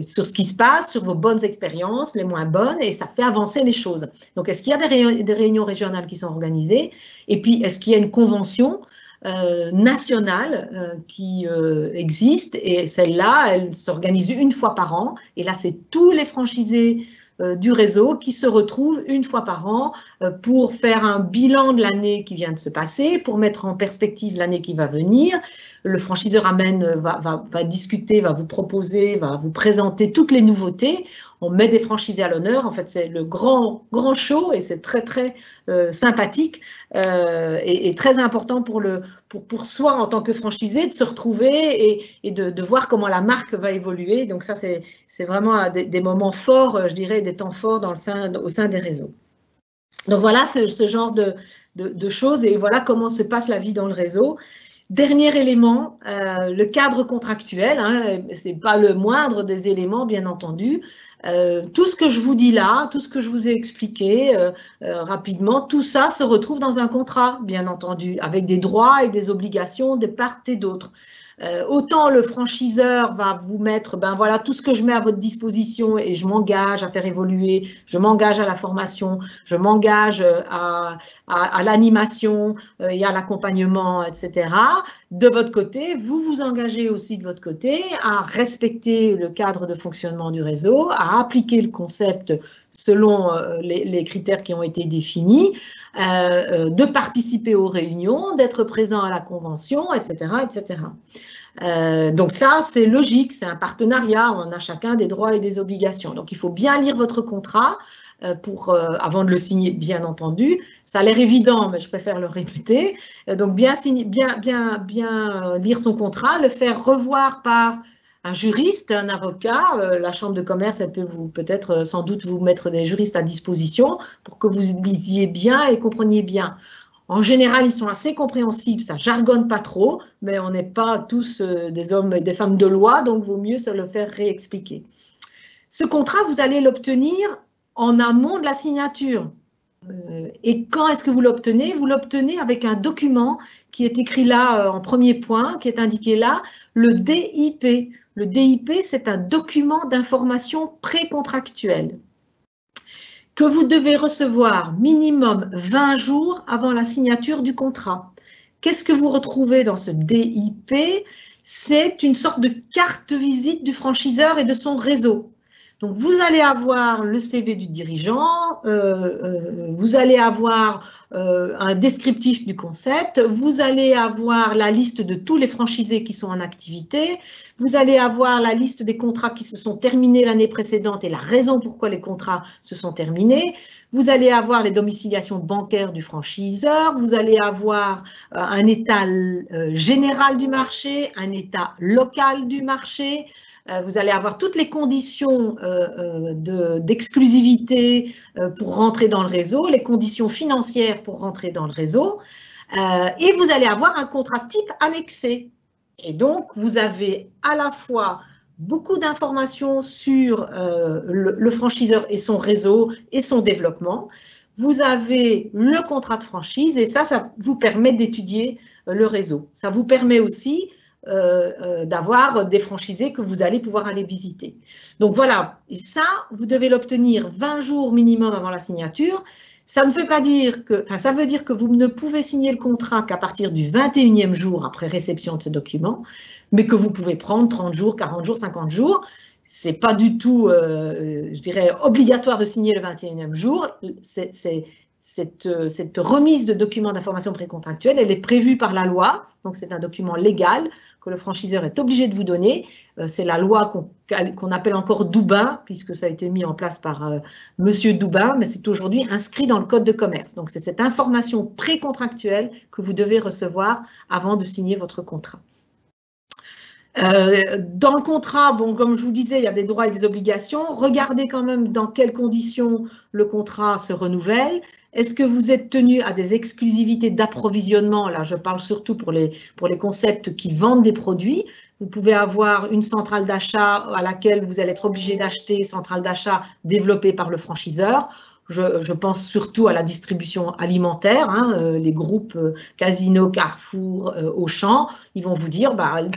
sur ce qui se passe, sur vos bonnes expériences, les moins bonnes, et ça fait avancer les choses. Donc, est-ce qu'il y a des réunions régionales qui sont organisées? Et puis, est-ce qu'il y a une convention nationale qui existe? Et celle-là, elle s'organise une fois par an. Et là, c'est tous les franchisés du réseau qui se retrouvent une fois par an pour faire un bilan de l'année qui vient de se passer, pour mettre en perspective l'année qui va venir. Le franchiseur va discuter, va vous proposer, va vous présenter toutes les nouveautés. On met des franchisés à l'honneur. En fait, c'est le grand show et c'est très, très sympathique et très important pour soi en tant que franchisé de se retrouver et de voir comment la marque va évoluer. Donc ça, c'est vraiment des moments forts, je dirais, des temps forts au sein des réseaux. Donc voilà, ce genre de choses et voilà comment se passe la vie dans le réseau. Dernier élément, le cadre contractuel, hein, ce n'est pas le moindre des éléments, bien entendu. Tout ce que je vous dis là, tout ce que je vous ai expliqué rapidement, tout ça se retrouve dans un contrat, bien entendu, avec des droits et des obligations de part et d'autre. Autant le franchiseur va vous mettre, ben voilà, tout ce que je mets à votre disposition et je m'engage à faire évoluer, je m'engage à la formation, je m'engage à l'animation et à l'accompagnement, etc. De votre côté, vous vous engagez aussi de votre côté à respecter le cadre de fonctionnement du réseau, à appliquer le concept selon les critères qui ont été définis, de participer aux réunions, d'être présent à la convention, etc., etc. Donc ça, c'est logique, c'est un partenariat, on a chacun des droits et des obligations. Donc il faut bien lire votre contrat avant de le signer, bien entendu. Ça a l'air évident, mais je préfère le répéter. Donc bien lire son contrat, le faire revoir par un juriste, un avocat. La chambre de commerce, elle peut peut-être sans doute vous mettre des juristes à disposition pour que vous lisiez bien et compreniez bien. En général, ils sont assez compréhensibles, ça jargonne pas trop, mais on n'est pas tous des hommes et des femmes de loi, donc il vaut mieux se le faire réexpliquer. Ce contrat, vous allez l'obtenir en amont de la signature. Et quand est-ce que vous l'obtenez? Vous l'obtenez avec un document qui est écrit là en premier point, qui est indiqué là, le DIP. Le DIP, c'est un document d'information précontractuelle. que vous devez recevoir minimum 20 jours avant la signature du contrat. Qu'est-ce que vous retrouvez dans ce DIP? C'est une sorte de carte visite du franchiseur et de son réseau. Donc, vous allez avoir le CV du dirigeant, vous allez avoir un descriptif du concept, vous allez avoir la liste de tous les franchisés qui sont en activité, vous allez avoir la liste des contrats qui se sont terminés l'année précédente et la raison pourquoi les contrats se sont terminés, vous allez avoir les domiciliations bancaires du franchiseur, vous allez avoir un état général du marché, un état local du marché, vous allez avoir toutes les conditions d'exclusivité pour rentrer dans le réseau, les conditions financières pour rentrer dans le réseau, et vous allez avoir un contrat type annexé. Et donc, vous avez à la fois beaucoup d'informations sur le franchiseur et son réseau et son développement. Vous avez le contrat de franchise et ça vous permet d'étudier le réseau. Ça vous permet aussi d'avoir des franchisés que vous allez pouvoir aller visiter. Donc voilà, et ça, vous devez l'obtenir 20 jours minimum avant la signature. Ça ne veut pas dire que, enfin, ça veut dire que vous ne pouvez signer le contrat qu'à partir du 21e jour après réception de ce document, mais que vous pouvez prendre 30 jours, 40 jours, 50 jours. C'est pas du tout, je dirais, obligatoire de signer le 21e jour. Cette remise de documents d'information précontractuelle, elle est prévue par la loi, donc c'est un document légal que le franchiseur est obligé de vous donner. C'est la loi qu'on appelle encore Doubin, puisque ça a été mis en place par Monsieur Doubin, mais c'est aujourd'hui inscrit dans le Code de commerce. Donc c'est cette information précontractuelle que vous devez recevoir avant de signer votre contrat. Dans le contrat, bon, comme je vous disais, il y a des droits et des obligations. Regardez quand même dans quelles conditions le contrat se renouvelle. Est-ce que vous êtes tenu à des exclusivités d'approvisionnement? Là, je parle surtout pour les concepts qui vendent des produits. Vous pouvez avoir une centrale d'achat à laquelle vous allez être obligé d'acheter, centrale d'achat développée par le franchiseur. Je pense surtout à la distribution alimentaire, hein, les groupes Casino, Carrefour, Auchan, ils vont vous dire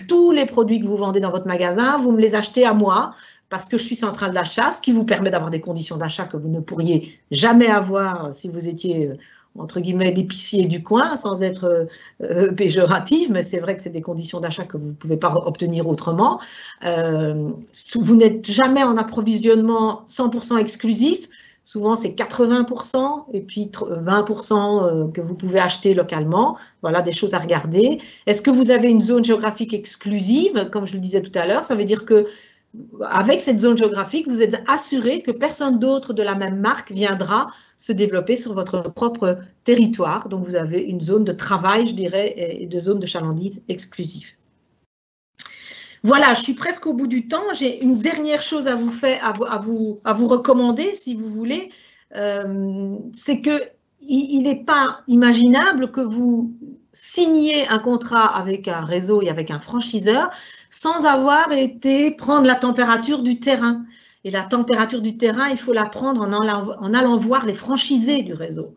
tous les produits que vous vendez dans votre magasin, vous me les achetez à moi parce que je suis centrale d'achat, ce qui vous permet d'avoir des conditions d'achat que vous ne pourriez jamais avoir si vous étiez entre guillemets l'épicier du coin, sans être péjoratif, mais c'est vrai que c'est des conditions d'achat que vous ne pouvez pas obtenir autrement. Vous n'êtes jamais en approvisionnement 100% exclusif. Souvent, c'est 80% et puis 20% que vous pouvez acheter localement. Voilà, des choses à regarder. Est-ce que vous avez une zone géographique exclusive? Comme je le disais tout à l'heure, ça veut dire que avec cette zone géographique, vous êtes assuré que personne d'autre de la même marque viendra se développer sur votre propre territoire. Donc, vous avez une zone de travail, je dirais, et de zone de chalandise exclusive. Voilà, je suis presque au bout du temps. J'ai une dernière chose à vous faire, à vous recommander, si vous voulez. C'est qu'il n'est pas imaginable que vous signiez un contrat avec un réseau et avec un franchiseur sans avoir été prendre la température du terrain. Et la température du terrain, il faut la prendre en allant voir les franchisés du réseau.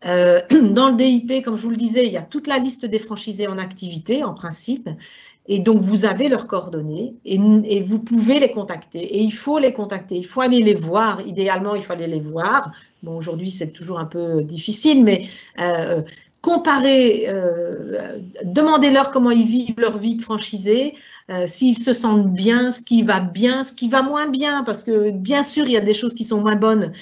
Dans le DIP, comme je vous le disais, il y a toute la liste des franchisés en activité, en principe. Et donc, vous avez leurs coordonnées et vous pouvez les contacter. Et il faut les contacter, il faut aller les voir. Idéalement, il faut aller les voir. Bon, aujourd'hui, c'est toujours un peu difficile, mais comparez, demandez-leur comment ils vivent leur vie de franchisé, s'ils se sentent bien, ce qui va moins bien, parce que bien sûr, il y a des choses qui sont moins bonnes.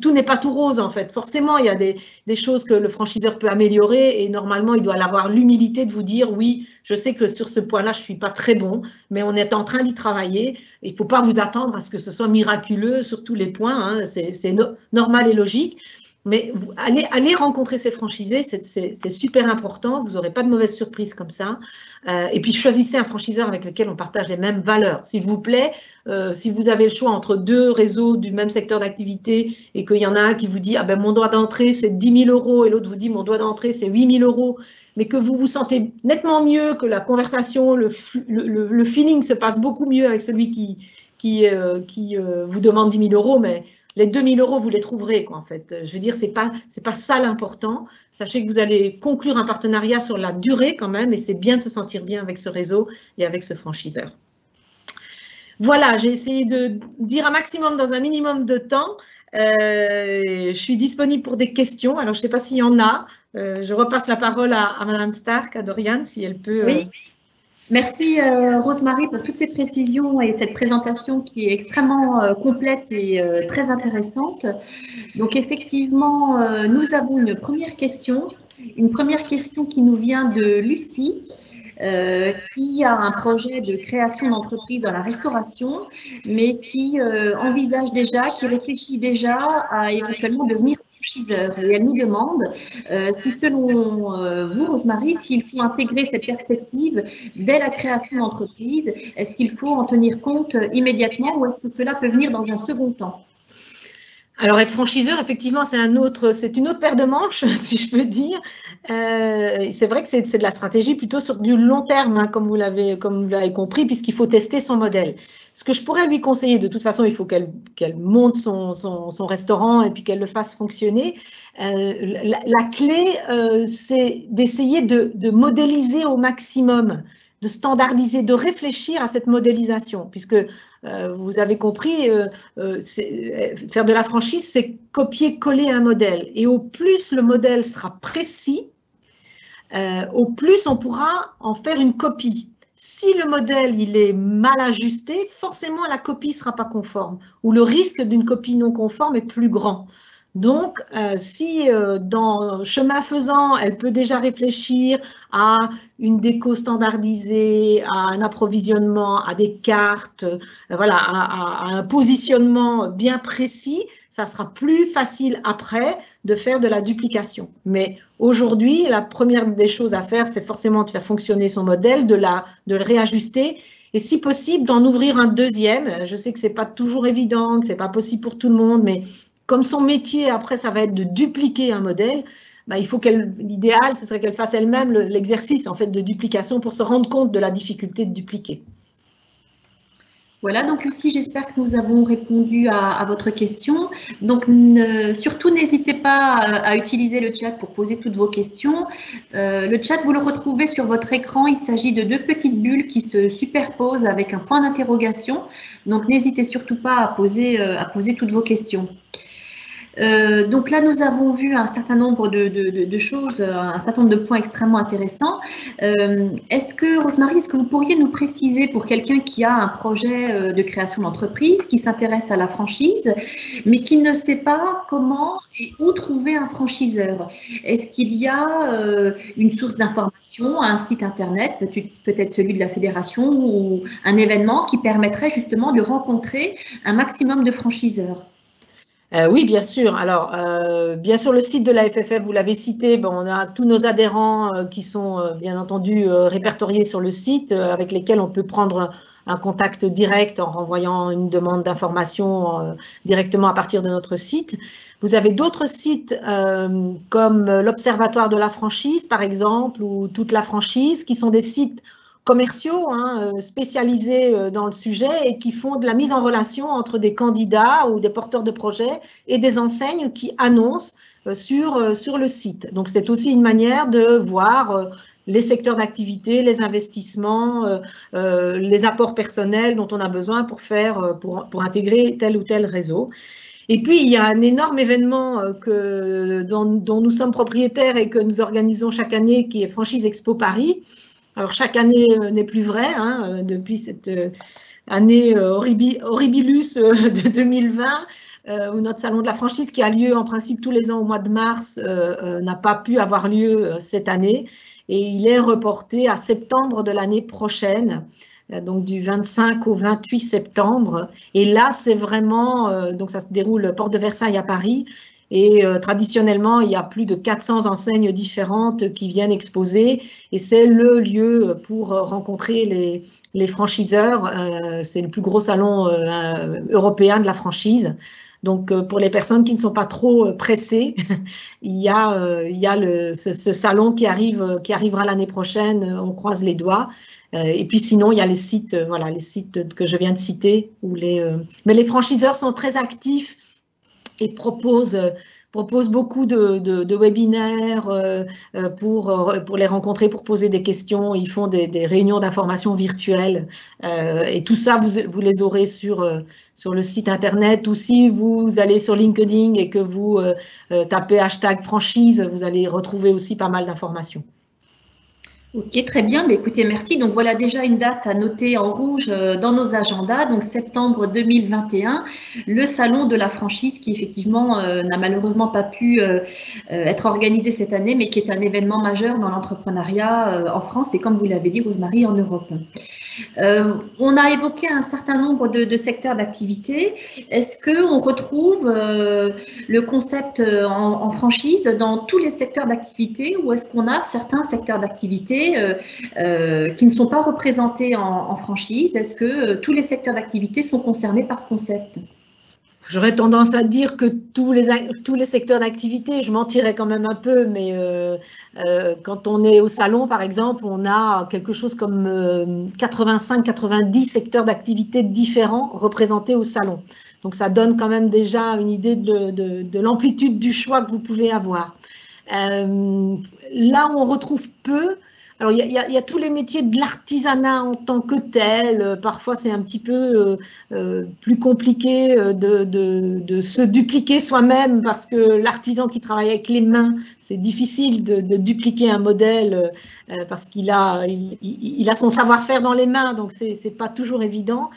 Tout n'est pas tout rose, en fait. Forcément, il y a des choses que le franchiseur peut améliorer et normalement, il doit avoir l'humilité de vous dire, oui, je sais que sur ce point-là, je ne suis pas très bon, mais on est en train d'y travailler. Il ne faut pas vous attendre à ce que ce soit miraculeux sur tous les points, hein. C'est normal et logique. Mais allez rencontrer ces franchisés, c'est super important, vous n'aurez pas de mauvaises surprises comme ça. Et puis choisissez un franchiseur avec lequel on partage les mêmes valeurs. S'il vous plaît, si vous avez le choix entre deux réseaux du même secteur d'activité et qu'il y en a un qui vous dit « Ah ben mon droit d'entrée c'est 10 000 € » et l'autre vous dit « Mon droit d'entrée c'est 8 000 €, mais que vous vous sentez nettement mieux, que la conversation, le feeling se passe beaucoup mieux avec celui qui vous demande 10 000 €, mais les 2 000 €, vous les trouverez, quoi, en fait. Je veux dire, c'est pas ça l'important. Sachez que vous allez conclure un partenariat sur la durée quand même, et c'est bien de se sentir bien avec ce réseau et avec ce franchiseur. Voilà, j'ai essayé de dire un maximum dans un minimum de temps. Je suis disponible pour des questions. Alors, je ne sais pas s'il y en a. Je repasse la parole à Madame Stark, à Doriane, si elle peut. Oui. Merci Rosemary pour toutes ces précisions et cette présentation qui est extrêmement complète et très intéressante. Donc effectivement, nous avons une première question qui nous vient de Lucie, qui a un projet de création d'entreprise dans la restauration, mais qui envisage déjà, qui réfléchit déjà à éventuellement devenir franchiseur. Et elle nous demande si selon vous, Rosemary, s'il faut intégrer cette perspective dès la création d'entreprise, est-ce qu'il faut en tenir compte immédiatement ou est-ce que cela peut venir dans un second temps? Alors, être franchiseur, effectivement, c'est une autre paire de manches, si je peux dire. C'est vrai que c'est de la stratégie plutôt sur du long terme, hein, comme vous l'avez compris, puisqu'il faut tester son modèle. Ce que je pourrais lui conseiller, de toute façon, il faut qu'elle monte son restaurant et puis qu'elle le fasse fonctionner. La clé, c'est d'essayer de modéliser au maximum, de standardiser, de réfléchir à cette modélisation, puisque vous avez compris, faire de la franchise, c'est copier-coller un modèle. Et au plus le modèle sera précis, au plus on pourra en faire une copie. Si le modèle il est mal ajusté, forcément la copie ne sera pas conforme, ou le risque d'une copie non conforme est plus grand. Donc, si dans chemin faisant, elle peut déjà réfléchir à une déco standardisée, à un approvisionnement, à des cartes, voilà, à un positionnement bien précis, ça sera plus facile après de faire de la duplication. Mais aujourd'hui, la première des choses à faire, c'est forcément de faire fonctionner son modèle, de le réajuster et si possible d'en ouvrir un deuxième. Je sais que ce n'est pas toujours évident, que ce n'est pas possible pour tout le monde, mais comme son métier, après, ça va être de dupliquer un modèle, bah, il faut l'idéal, ce serait qu'elle fasse elle-même l'exercice en fait, de duplication pour se rendre compte de la difficulté de dupliquer. Voilà, donc Lucie, j'espère que nous avons répondu à votre question. Donc, surtout, n'hésitez pas à utiliser le chat pour poser toutes vos questions. Le chat, vous le retrouvez sur votre écran. Il s'agit de deux petites bulles qui se superposent avec un point d'interrogation. Donc, n'hésitez surtout pas à poser toutes vos questions. Donc là, nous avons vu un certain nombre de choses, un certain nombre de points extrêmement intéressants. Rosemary, est-ce que vous pourriez nous préciser pour quelqu'un qui a un projet de création d'entreprise, qui s'intéresse à la franchise, mais qui ne sait pas comment et où trouver un franchiseur? Est-ce qu'il y a une source d'information, un site internet, peut-être celui de la fédération, ou un événement qui permettrait justement de rencontrer un maximum de franchiseurs? Oui, bien sûr. Alors, bien sûr, le site de la FFF, vous l'avez cité, on a tous nos adhérents qui sont bien entendu répertoriés sur le site, avec lesquels on peut prendre un contact direct en renvoyant une demande d'information directement à partir de notre site. Vous avez d'autres sites comme l'Observatoire de la franchise, par exemple, ou Toute la franchise, qui sont des sites commerciaux spécialisés dans le sujet et qui font de la mise en relation entre des candidats ou des porteurs de projets et des enseignes qui annoncent sur le site. Donc, c'est aussi une manière de voir les secteurs d'activité, les investissements, les apports personnels dont on a besoin pour intégrer tel ou tel réseau. Et puis, il y a un énorme événement dont nous sommes propriétaires et que nous organisons chaque année, qui est Franchise Expo Paris. Alors, chaque année n'est plus vrai, hein, depuis cette année horribilus de 2020, où notre salon de la franchise, qui a lieu en principe tous les ans au mois de mars, n'a pas pu avoir lieu cette année. Et il est reporté à septembre de l'année prochaine, donc du 25 au 28 septembre. Et là, c'est vraiment, donc ça se déroule Porte de Versailles à Paris. Et traditionnellement, il y a plus de 400 enseignes différentes qui viennent exposer et c'est le lieu pour rencontrer les franchiseurs. C'est le plus gros salon européen de la franchise. Donc, pour les personnes qui ne sont pas trop pressées, il y a ce salon qui arrivera l'année prochaine. On croise les doigts. Et puis sinon, il y a les sites, voilà, les sites que je viens de citer. Mais les franchiseurs sont très actifs et proposent propose beaucoup de webinaires pour les rencontrer, pour poser des questions. Ils font des réunions d'information virtuelles. Et tout ça, vous les aurez sur le site internet. Ou si vous allez sur LinkedIn et que vous tapez #franchise, vous allez retrouver aussi pas mal d'informations. Ok, très bien. Mais écoutez, merci. Donc voilà déjà une date à noter en rouge dans nos agendas. Donc septembre 2021, le salon de la franchise qui effectivement n'a malheureusement pas pu être organisé cette année, mais qui est un événement majeur dans l'entrepreneuriat en France et comme vous l'avez dit, Rosemary, en Europe. On a évoqué un certain nombre de secteurs d'activité. Est-ce qu'on retrouve le concept en franchise dans tous les secteurs d'activité ou est-ce qu'on a certains secteurs d'activité qui ne sont pas représentés en franchise? Est-ce que tous les secteurs d'activité sont concernés par ce concept? J'aurais tendance à dire que tous les secteurs d'activité, je mentirais quand même un peu, mais quand on est au salon, par exemple, on a quelque chose comme 85-90 secteurs d'activité différents représentés au salon. Donc, ça donne quand même déjà une idée de l'amplitude du choix que vous pouvez avoir. Là où on retrouve peu, alors il y a tous les métiers de l'artisanat en tant que tel. Parfois, c'est un petit peu plus compliqué de se dupliquer soi-même parce que l'artisan qui travaille avec les mains, c'est difficile de dupliquer un modèle parce qu'il a son savoir-faire dans les mains, donc c'est pas toujours évident.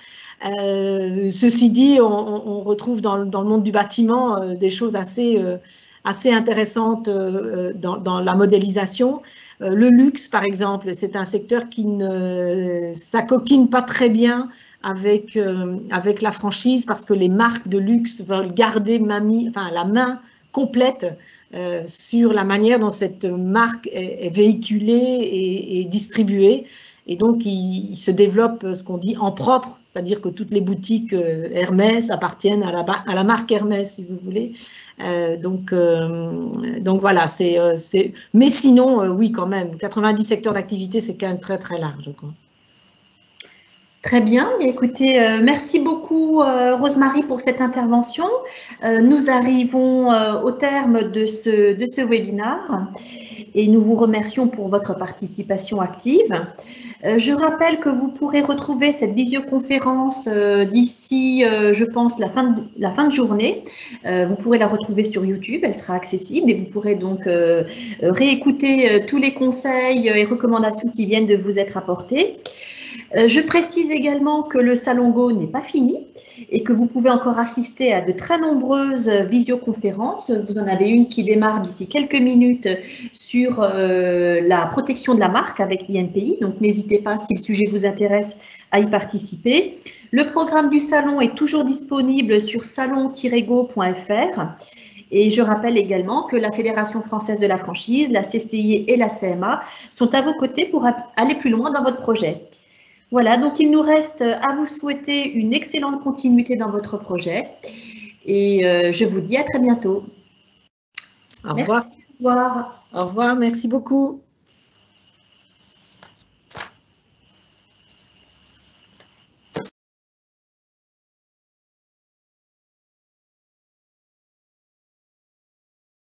Ceci dit, on retrouve dans le monde du bâtiment des choses assez intéressantes dans la modélisation. Le luxe, par exemple, c'est un secteur qui ne s'acoquine pas très bien avec la franchise parce que les marques de luxe veulent garder la main complète sur la manière dont cette marque est véhiculée et distribuée. Et donc, il se développe ce qu'on dit en propre, c'est-à-dire que toutes les boutiques Hermès appartiennent à la marque Hermès, si vous voulez. Donc voilà, mais sinon, oui, quand même, 90 secteurs d'activité, c'est quand même très, très large, quoi. Très bien, écoutez, merci beaucoup Rosemary pour cette intervention. Nous arrivons au terme de ce webinaire et nous vous remercions pour votre participation active. Je rappelle que vous pourrez retrouver cette visioconférence d'ici, je pense, la fin de journée. Vous pourrez la retrouver sur YouTube, elle sera accessible et vous pourrez donc réécouter tous les conseils et recommandations qui viennent de vous être apportés. Je précise également que le Salon Go n'est pas fini et que vous pouvez encore assister à de très nombreuses visioconférences. Vous en avez une qui démarre d'ici quelques minutes sur la protection de la marque avec l'INPI, donc n'hésitez pas si le sujet vous intéresse à y participer. Le programme du salon est toujours disponible sur salon-go.fr. Et je rappelle également que la Fédération française de la franchise, la CCI et la CMA sont à vos côtés pour aller plus loin dans votre projet. Voilà, donc il nous reste à vous souhaiter une excellente continuité dans votre projet et je vous dis à très bientôt. Au revoir. Merci. Au revoir. Au revoir, merci beaucoup.